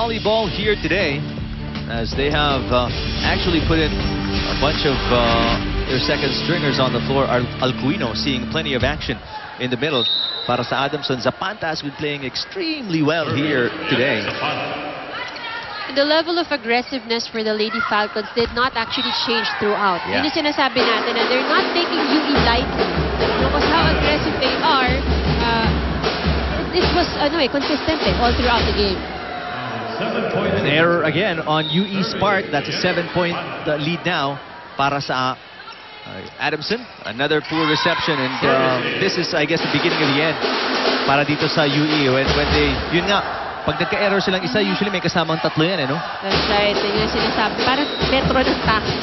volleyball here today, as they have actually put in a bunch of their second stringers on the floor. Alcuino seeing plenty of action in the middle. Para sa Adamson, Zapanta has been playing extremely well here today. The level of aggressiveness for the Lady Falcons did not actually change throughout. Yeah. Yun yung sinasabi natin na they're not taking UE lightly. Because how aggressive they are, this was consistent all throughout the game. An error again on UE's part. That's a 7-point lead now para sa Adamson. Another poor reception, and this is, I guess, the beginning of the end para dito sa UE. When they, yun nga, pag nagka-error silang isa, usually may kasamang tatlo yan, no? That's right. Yun yung sinasabi. Parang metro ng taxi.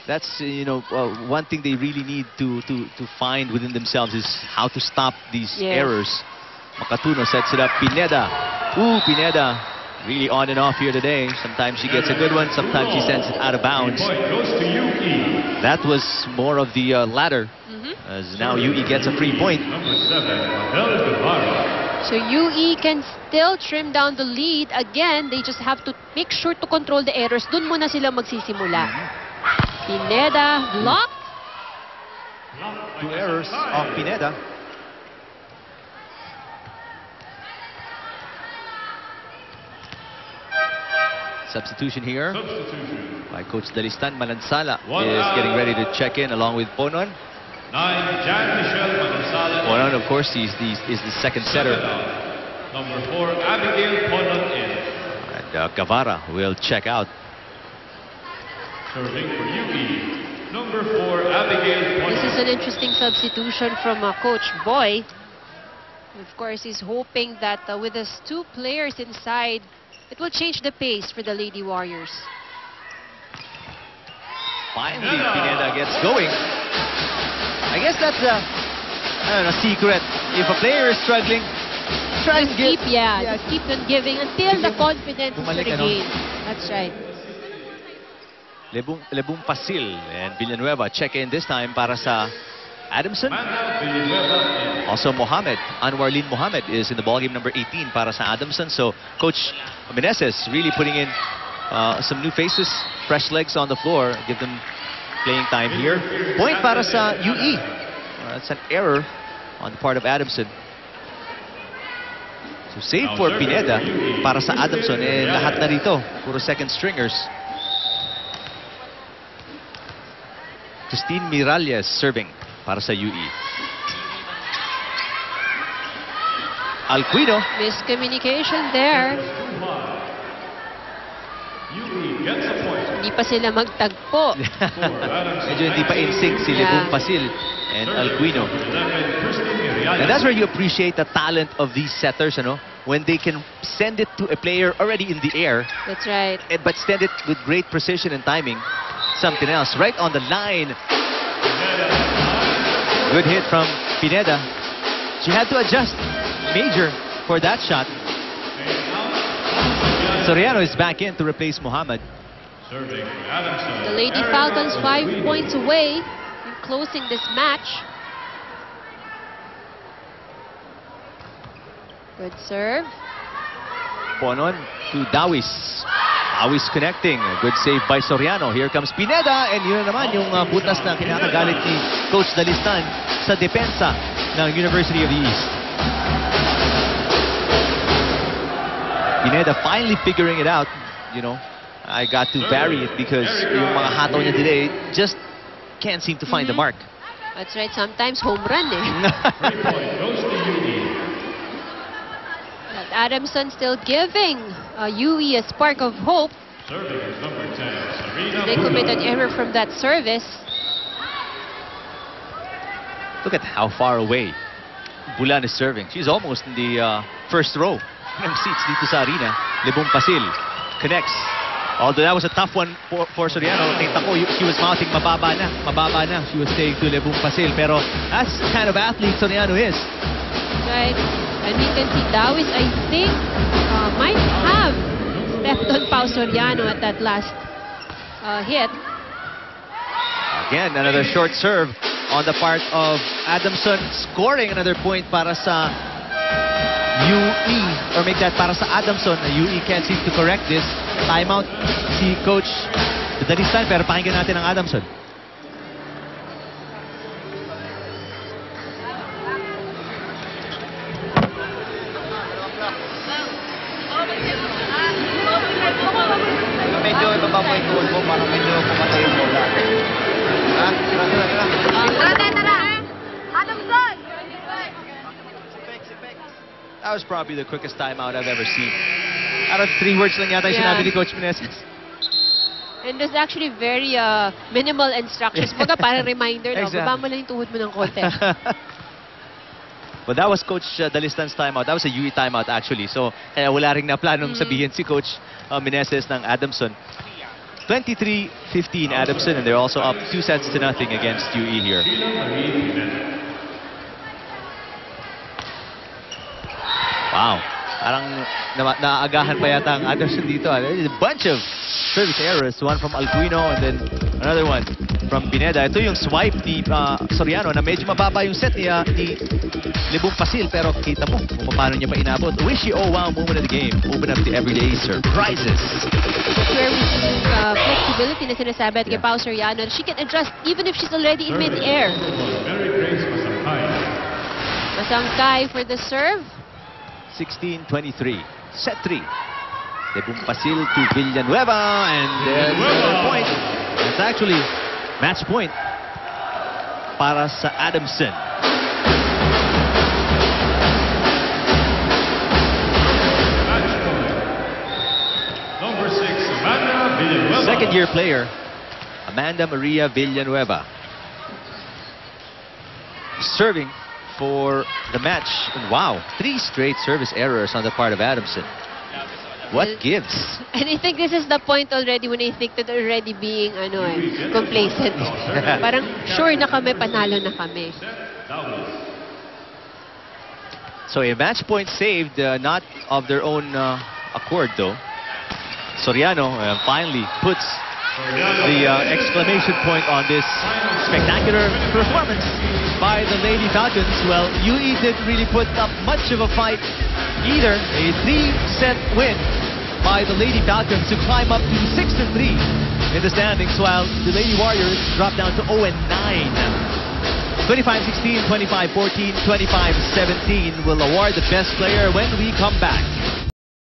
That's, one thing they really need to find within themselves is how to stop these errors. Makatuno sets it up. Pineda. Pineda. Really on and off here today. Sometimes she gets a good one. Sometimes she sends it out of bounds. That was more of the latter. As now UE gets a free point. So UE can still trim down the lead. Again, they just have to make sure to control the errors. Dun muna sila magsisimula. Pineda blocked. 2 errors of Pineda. Substitution here by Coach Dalistan. Malansala is getting ready to check in along with Ponon. Ponon, of course, is the second setter. Number 4, Abigail Ponon in. And Guevara will check out. Serving for UE, number 4, Abigail Ponon. This is an interesting substitution from Coach Boy. Of course, he's hoping that with his 2 players inside, it will change the pace for the Lady Warriors. Finally, Pineda gets going. I guess that's a secret. If a player is struggling, try and keep on giving until the confidence is regained. That's right. Lebung Pasil and Villanueva check in this time para sa Adamson. Also Mohamed, Anwarlin Mohamed is in the ballgame, number 18 para sa Adamson. So Coach Meneses really putting in some new faces, fresh legs on the floor, give them playing time here. Point para sa UE. That's an error on the part of Adamson. So save for Pineda para sa Adamson, and lahat na rito puro second stringers. Christine Miralles serving para sa UE. Alcuino. Miscommunication there. Hindi pa sila magtagpo. Medyo hindi pa in sync si Lebung Pasil and Alcuino. And that's where you appreciate the talent of these setters, when they can send it to a player already in the air. That's right. But send it with great precision and timing. Something else. Right on the line. Good hit from Pineda. She had to adjust major for that shot. Soriano is back in to replace Mohamed. The Lady Falcons 5 points away in closing this match. Good serve. Ponon to Dawis. Dawis connecting. Good save by Soriano. Here comes Pineda, and yun naman yung butas na kinakagalit ni Coach Dalistan sa depensa ng University of the East. Pineda finally figuring it out. I got to vary it because yung mga hataw niya today just can't seem to find the mark. That's right. Sometimes home run But Adamson still giving UE a spark of hope. They commit an error from that service. Look at how far away Bulan is serving. She's almost in the first row ng seats dito sa arena. Lebung Pasil connects. Although that was a tough one for Soriano. Nakita ko, she was mouthing mababa na. She was saying to Lebung Pasil. Pero that's the kind of athlete Soriano is. Right. And we can see Dawis, I think, might have stepped on Pao Soriano at that last hit. Again, another short serve on the part of Adamson, scoring another point para sa UE or make that para sa Adamson. UE can't seem to correct this. Timeout si Coach Dalistan, pero pakinggan natin ang Adamson. Medyo ibaba mo yung tuhod mo para medyo pumatay yung bola. Ha? Tara. Adamson! That was probably the quickest timeout I've ever seen. Out of 3 words lang yata yung Yeah. sinabi ni Coach Meneses. And there's actually very minimal instructions. Baga parang reminder, no? Exactly. Baba mo lang yung tuhod mo ng konti. But that was Coach Dalistan's timeout. That was a UE timeout actually. So kaya wala rin na planong sabihin si Coach Meneses ng Adamson. 23-15 Adamson, and they're also up 2-0 against UE here. Wow. Parang naagahan pa yata ang Adamson dito. There's a bunch of service errors. One from Alguino and then another one from Pineda. Ito yung swipe ni Soriano na medyo mababa yung set ni Libong Pasil. Pero kita mo kung paano niya pa inabot. Wishy oh wow moment of the game. Open up the everyday surprises. Where we see flexibility na sinasabi at kay Pao Soriano. She can adjust even if she's already in mid-air. Mary Grace Masangkay. Masangkay for the serve. 16-23. Set 3. Libong Pasil to Villanueva. And there's another point. It's actually match point para sa Adamson. Match point. Number 6, Amanda Villanueva. Second-year player, Amanda Maria Villanueva. Serving for the match. And wow, 3 straight service errors on the part of Adamson. What gives? And I think this is the point already when I think that they're already being complacent. Parang sure na kami, panalo na kami. So a match point saved, not of their own accord though. Soriano finally puts the exclamation point on this spectacular performance by the Lady Falcons. Well, UE didn't really put up much of a fight either. A 3-set win by the Lady Falcons to climb up to 6-3 in the standings, while the Lady Warriors dropped down to 0-9. 25-16, 25-14, 25-17 will award the best player when we come back.